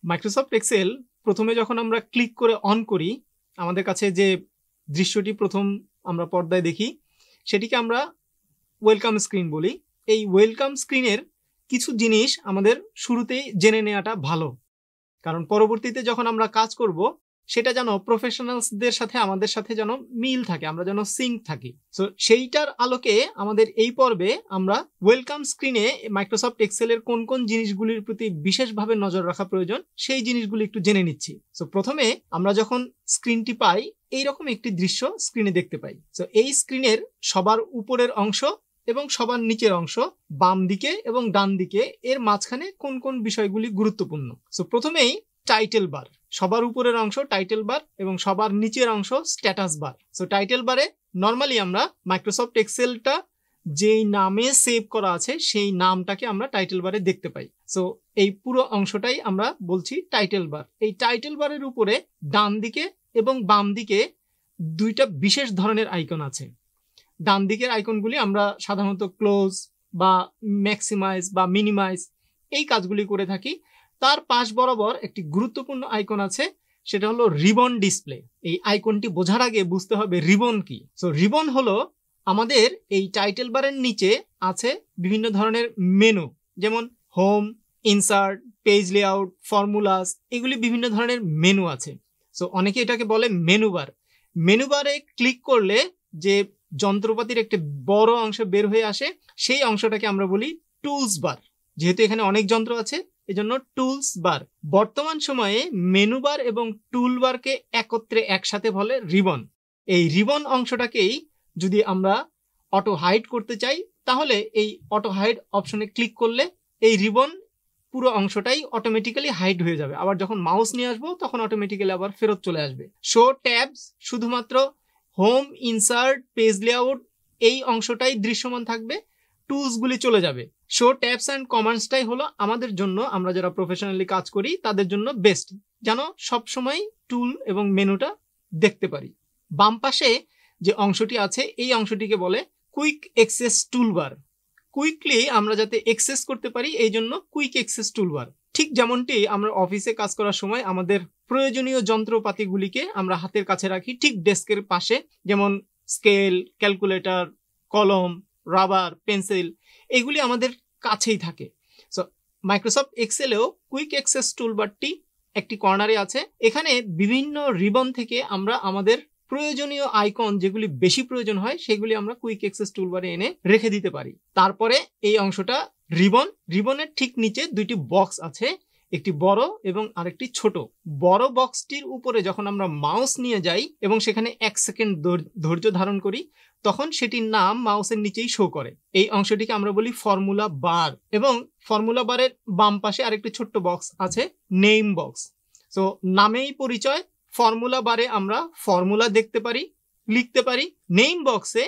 Microsoft Excel প্রথমে যখন আমরা ক্লিক করে অন করি, আমাদের কাছে যে দৃশ্যটি প্রথম আমরা পর্দায় দেখি সেটিকে আমরা ওয়েলকাম স্ক্রিন বলি। এই ওয়েলকাম স্ক্রিনের কিছু জিনিস আমাদের শুরুতেই জেনে নেওয়াটা ভালো, কারণ পরবর্তীতে যখন আমরা কাজ করব সেটা যেন প্রফেশনালসদের সাথে আমাদের সাথে যেন মিল থাকে, আমরা যেন সিঙ্ক থাকি। সো সেইটার আলোকে আমাদের এই পর্বে আমরা ওয়েলকাম স্ক্রিনে মাইক্রোসফট এক্সেলের কোন কোন জিনিসগুলির প্রতি বিশেষভাবে নজর রাখা প্রয়োজন সেই জিনিসগুলি একটু জেনে নিচ্ছি। সো প্রথমে আমরা যখন স্ক্রিনটি পাই এইরকম একটি দৃশ্য স্ক্রিনে দেখতে পাই। সো এই স্ক্রিনের সবার উপরের অংশ এবং সবার নিচের অংশ, বাম দিকে এবং ডান দিকে, এর মাঝখানে কোন কোন বিষয়গুলি গুরুত্বপূর্ণ। সো প্রথমেই টাইটেল বার, সবার উপরের অংশ টাইটেল বার এবং সবার নিচের অংশ স্ট্যাটাস বার। সো টাইটেল বারে নর্মালি আমরা মাইক্রোসফট এক্সেলটা যেই নামে সেভ করা আছে সেই নামটাকে আমরা টাইটেল বারে দেখতে পাই। সো এই পুরো অংশটাই আমরা বলছি টাইটেল বার। এই টাইটেল বারের উপরে ডান দিকে এবং বাম দিকে দুইটা বিশেষ ধরনের আইকন আছে। ডান দিকের আইকনগুলি আমরা সাধারণত ক্লোজ বা ম্যাক্সিমাইজ বা মিনিমাইজ এই কাজগুলি করে থাকি। তার পাশ বরাবর একটি গুরুত্বপূর্ণ আইকন আছে, সেটা হলো রিবন ডিসপ্লে। এই আইকনটি বোঝার আগে বুঝতে হবে রিবন কি। সো রিবন হলো আমাদের এই টাইটেল বারের নিচে আছে বিভিন্ন ধরনের মেনু, যেমন home, insert, page layout, formulas, এগুলি বিভিন্ন ধরনের মেনু আছে। সো অনেকে এটাকে বলে মেনু বার। মেনু বারে ক্লিক করলে যে যন্ত্রপাতির একটি বড় অংশ বের হয়ে আসে সেই অংশটাকে আমরা বলি টুলস বার। যেহেতু এখানে অনেক যন্ত্র আছে এজন্য টুলস বার। বর্তমান সময়ে মেনু বার এবং টুল বারকে একত্রে একসাথে বলে রিবন। এই রিবন অংশটাকেই যদি আমরা অটো হাইড করতে চাই তাহলে এই অটো হাইড অপশনে ক্লিক করলে এই রিবন পুরো অংশটাই অটোমেটিক্যালি হাইড হয়ে যাবে। আবার যখন মাউস নিয়ে আসবো তখন অটোমেটিক্যালি আবার ফেরত চলে আসবে। শো ট্যাবস শুধুমাত্র হোম, ইনসার্ট, পেজ লেআউট এই অংশটাই দৃশ্যমান থাকবে, টুলসগুলি চলে যাবে। শো ট্যাবস অ্যান্ড কমান্ডসটাই হলো আমাদের জন্য, আমরা যারা প্রফেশনালি কাজ করি তাদের জন্য বেস্ট, যেন সবসময় টুল এবং মেনুটা দেখতে পারি। বাম পাশে যে অংশটি আছে এই অংশটিকে বলে কুইক অ্যাক্সেস টুলবার। কুইকলি আমরা যাতে অ্যাক্সেস করতে পারি এই জন্য কুইক অ্যাক্সেস টুলবার। ঠিক যেমনটি আমরা অফিসে কাজ করার সময় আমাদের প্রয়োজনীয় যন্ত্রপাতিগুলিকে আমরা হাতের কাছে রাখি, ঠিক ডেস্কের পাশে, যেমন স্কেল, ক্যালকুলেটর, কলম, রাবার, পেন্সিল, এগুলি আমাদের কাছেই থাকে। সো মাইক্রোসফট এক্সেলেও কুইক অ্যাক্সেস টুলবারটি একটি কর্নারে আছে। এখানে বিভিন্ন রিবন থেকে আমরা আমাদের প্রয়োজনীয় আইকন যেগুলি বেশি প্রয়োজন হয় সেগুলি আমরা কুইক অ্যাক্সেস টুলবারে এনে রেখে দিতে পারি। তারপরে এই অংশটা রিবন। রিবনের ঠিক নিচে দুইটি বক্স আছে, একটি বড় এবং আরেকটি ছোট। বড় বক্সটির উপরে যখন আমরা মাউস নিয়ে যাই এবং সেখানে 1 সেকেন্ড ধৈর্য ধারণ করি তখন সেটির নাম মাউসের নিচেই শো করে। এই অংশটিকে আমরা বলি ফর্মুলা বার। এবং ফর্মুলা বারের বাম পাশে আরেকটি ছোট্ট বক্স আছে, নেম বক্স। সো নামেই পরিচয়, ফর্মুলা বারে আমরা ফর্মুলা দেখতে পারি, লিখতে পারি। নেম বক্সে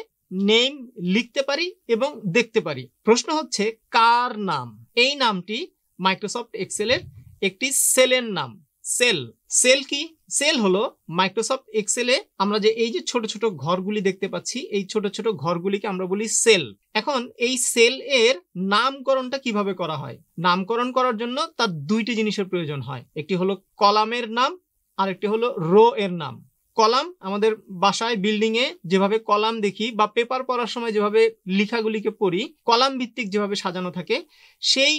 নেম লিখতে পারি এবং দেখতে পারি। প্রশ্ন হচ্ছে কার নাম? এই নামটি মাইক্রোসফট এক্সেলের একটি সেলের নাম। সেল। সেল কি? সেল হলো মাইক্রোসফট এক্সেলে আমরা যে এই যে ছোট ছোট ঘরগুলি দেখতে পাচ্ছি, এই ছোট ছোট ঘরগুলিকে আমরা বলি সেল। এখন এই সেল এর নামকরণটা কিভাবে করা হয়? নামকরণ করার জন্য তার দুইটি জিনিসের প্রয়োজন হয়। একটি হলো কলামের নাম আর একটি হলো রো এর নাম। কলাম আমাদের বাসায়, বিল্ডিং এ যেভাবে কলাম দেখি বা পেপার পড়ার সময় যেভাবে লেখাগুলিকে পড়ি, কলাম ভিত্তিক যেভাবে সাজানো থাকে, সেই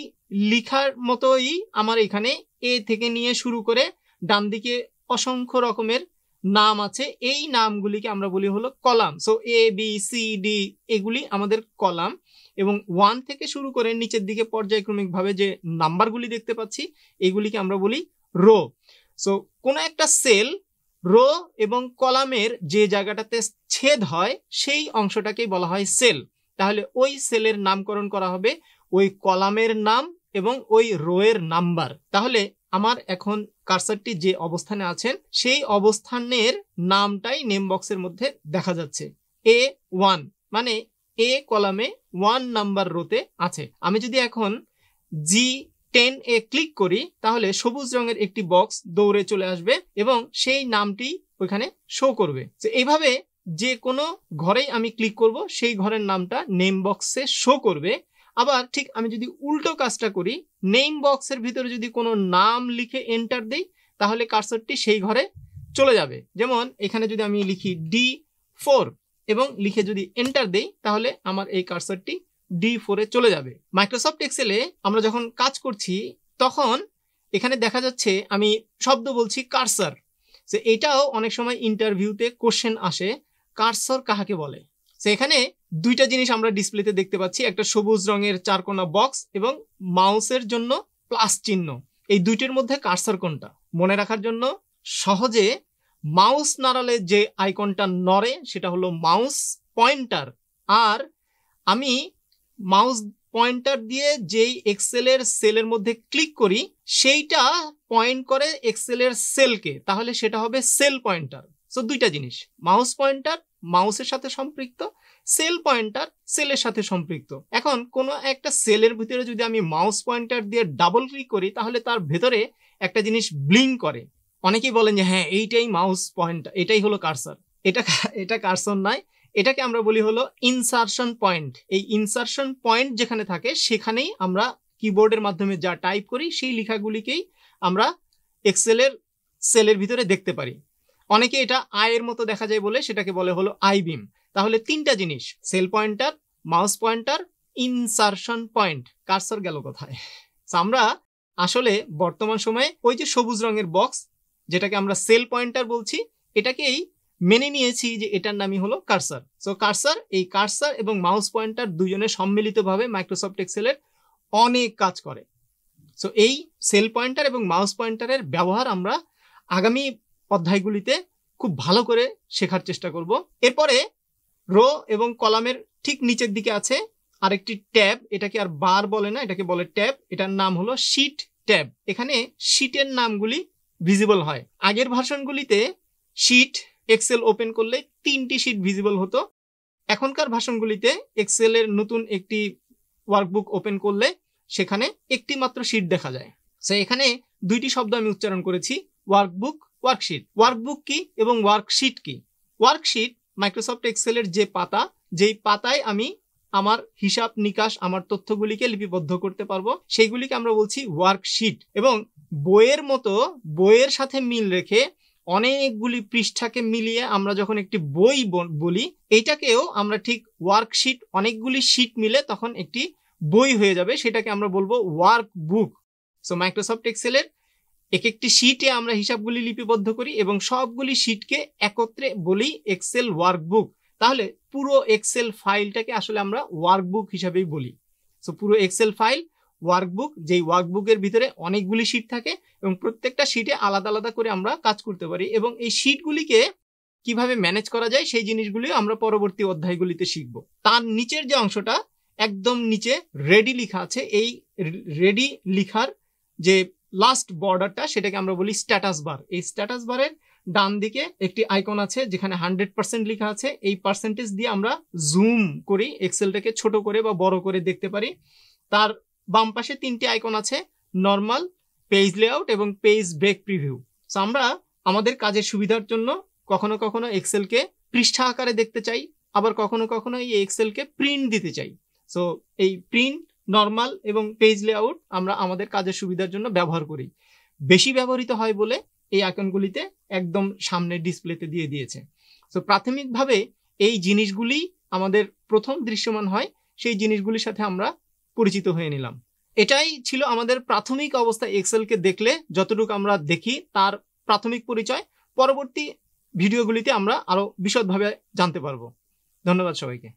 লেখার মতোই আমার এখানে এ থেকে নিয়ে শুরু করে ডান দিকে অসংখ্য রকমের নাম আছে। এই নামগুলিকে আমরা বলি হলো কলাম। সো এ, বি, সি, ডি এগুলি আমাদের কলাম। এবং 1 থেকে শুরু করে নিচের দিকে পর্যায়ক্রমিকভাবে যে নাম্বারগুলি দেখতে পাচ্ছি এগুলিকে আমরা বলি রো। সো কোনো একটা সেল রো এবং কলামের যে জায়গাটাতে ছেদ হয় সেই অংশটাকেই বলা হয় সেল। তাহলে ওই সেলের নামকরণ করা হবে ওই কলামের নাম এবং ওই রো এর নাম্বার। তাহলে আমার এখন কার্সারটি যে অবস্থানে আছেন সেই অবস্থানের নামটাই নেম বক্সের মধ্যে দেখা যাচ্ছে। A1 মানে এ কলামে 1 নাম্বার রোতে আছে। আমি যদি এখন G10 এ ক্লিক করি তাহলে সবুজ রঙের একটি বক্স দৌড়ে চলে আসবে এবং সেই নামটি ওইখানে শো করবে। এইভাবে যে কোনো ঘরেই আমি ক্লিক করব সেই ঘরের নামটা নেম বক্সে শো করবে। আবার ঠিক আমি যদি উল্টো কাজটা করি, নেম বক্সের ভিতরে যদি কোনো নাম লিখে এন্টার দেই তাহলে কার্সরটি সেই ঘরে চলে যাবে। যেমন এখানে যদি আমি লিখি D4 এবং লিখে যদি এন্টার দেই তাহলে আমার এই কার্সরটি D4 এ চলে যাবে। মাইক্রোসফট এক্সেলে আমরা যখন কাজ করছি তখন এখানে দেখা যাচ্ছে আমি শব্দ বলছি কার্সর। সো এটাও অনেক সময় ইন্টারভিউতে কোশ্চেন আসে, কার্সর কাহাকে বলে। সো এখানে দুইটা জিনিস আমরা ডিসপ্লেতে দেখতে পাচ্ছি, একটা সবুজ রঙের চারকোনা বক্স এবং মাউসের জন্য প্লাস চিহ্ন। এই দুইটির মধ্যে কার্সর কোনটা মনে রাখার জন্য সহজে মাউস নাড়ালে যে আইকনটা নড়ে সেটা হলো মাউস পয়েন্টার, আর আমি মাউস পয়েন্টার দিয়ে যেই এক্সেলের সেলের মধ্যে ক্লিক করি সেইটা পয়েন্ট করে এক্সেলের সেলকে, তাহলে সেটা হবে সেল পয়েন্টার। সো দুইটা জিনিস, মাউস পয়েন্টার মাউসের সাথে সম্পৃক্ত, সেল পয়েন্টার সেলের সাথে সম্পৃক্ত। এখন কোনো একটা সেলের ভিতরে যদি আমি মাউস পয়েন্টার দিয়ে ডাবল ক্লিক করি তাহলে তার ভেতরে একটা জিনিস ব্লিঙ্ক করে। অনেকেই বলেন যে হ্যাঁ এইটাই মাউস পয়েন্টার, এটাই হলো কার্সর। এটা কার্সর নয়, এটাকে আমরা বলি হলো ইনসারশন পয়েন্ট। এই ইনসারশন পয়েন্ট যেখানে থাকে সেখানেই আমরা কিবোর্ডের মাধ্যমে যা টাইপ করি সেই লেখাগুলিকেই আমরা এক্সেলের সেলের ভিতরে দেখতে পারি। অনেকে এটা আয়ের মতো দেখা যায় বলে সেটাকে বলে হলো আইবিম। তাহলে তিনটা জিনিস, cell pointer, mouse pointer, insertion point. Cursor গেল কোথায়? আমরা আসলে বর্তমান সময়ে ওই যে সবুজ রঙের বক্স যেটাকে আমরা সেল পয়েন্টার বলছি এটাকেই মেনে নিয়েছি যে এটার নামই হলো কার্সর। সো কার্সর, এই কার্সর এবং মাউস পয়েন্টার দুজনে সম্মিলিতভাবে মাইক্রোসফট এক্সেলের অনেক কাজ করে। সো এই সেল পয়েন্টার এবং মাউস পয়েন্টারের ব্যবহার আমরা আগামী অধ্যায়গুলিতে খুব ভালো করে শেখার চেষ্টা করব। এরপরে রো এবং কলামের ঠিক নিচের দিকে আছে আরেকটি ট্যাব, এটাকে আর বার বলে না, এটাকে বলে ট্যাব। এটার নাম হলো শিট ট্যাব। এখানে শিটের নামগুলি ভিজিবল হয়। আগের ভার্সনগুলিতে শিট এক্সেল ওপেন করলে 3টি শিট ভিজিবল হতো। এখনকার ভার্সনগুলিতে এক্সেলের নতুন একটি ওয়ার্কবুক ওপেন করলে সেখানে একটি মাত্র শিট দেখা যায়। সো এখানে দুইটি শব্দ আমি উচ্চারণ করেছি, ওয়ার্কবুক, ওয়ার্কশিট। ওয়ার্কবুক কি এবং ওয়ার্কশিট কি? ওয়ার্কশিট মাইক্রোসফট এক্সেলের যে পাতা, যেই পাতায় আমি আমার হিসাব নিকাশ, আমার তথ্যগুলিকে লিপিবদ্ধ করতে পারবো, সেইগুলিকে আমরা বলছি ওয়ার্কশিট। এবং বইয়ের মতো বইয়ের সাথে মিল রেখে অনেকগুলি পৃষ্ঠাকে মিলিয়ে আমরা যখন একটি বই বলি, এইটাকেও আমরা ঠিক ওয়ার্কশিট, অনেকগুলি শিট মিলে তখন একটি বই হয়ে যাবে, সেটাকে আমরা বলবো ওয়ার্কবুক। সো মাইক্রোসফট এক্সেলের এক একটি শিটে আমরা হিসাবগুলি লিপিবদ্ধ করি এবং সবগুলি শিটকে একত্রে বলি এক্সেল ওয়ার্কবুক। তাহলে পুরো এক্সেল ফাইলটাকে আসলে আমরা ওয়ার্কবুক হিসাবেই বলি। সো পুরো এক্সেল ফাইল ওয়ার্কবুক, যেই ওয়ার্কবুকের ভিতরে অনেকগুলি শিট থাকে এবং প্রত্যেকটা শিটে আলাদা আলাদা করে আমরা কাজ করতে পারি এবং এই শিটগুলিকে কিভাবে ম্যানেজ করা যায় সেই জিনিসগুলি আমরা পরবর্তী অধ্যায়গুলিতে শিখব। তার নিচের যে অংশটা একদম নিচে রেডি লেখা আছে, এই রেডি লেখার যে লাস্ট বর্ডারটা সেটাকে আমরা বলি স্ট্যাটাস বার। এই স্ট্যাটাস বারের ডান দিকে একটি আইকন আছে যেখানে 100% লেখা আছে। এই পার্সেন্টেজ দিয়ে আমরা জুম করি, এক্সেলটাকে ছোট করে বা বড় করে দেখতে পারি। তার বাম পাশে 3টি আইকন আছে, নরমাল, পেজ লেআউট এবং পেজ ব্রেক প্রিভিউ। সো আমরা আমাদের কাজের সুবিধার জন্য কখনো কখনো এক্সেলকে পৃষ্ঠা আকারে দেখতে চাই, আবার কখনো কখনো এই এক্সেলকে প্রিন্ট দিতে চাই। সো এই প্রিন্ট, নরমাল এবং পেজ লেআউট আমরা আমাদের কাজের সুবিধার জন্য ব্যবহার করি। বেশি ব্যবহৃত হয় বলে এই আইকনগুলিতে একদম সামনে ডিসপ্লেতে দিয়ে দিয়েছে। সো প্রাথমিকভাবে এই জিনিসগুলি আমাদের প্রথম দৃশ্যমান হয়, সেই জিনিসগুলির সাথে আমরা পরিচিত হয়ে নিলাম। এটাই ছিল আমাদের প্রাথমিক অবস্থা এক্সেলকে দেখলে যতটুকু আমরা দেখি তার প্রাথমিক পরিচয়। পরবর্তী ভিডিওগুলিতে আমরা আরো বিশদভাবে জানতে পারবো। ধন্যবাদ সবাইকে।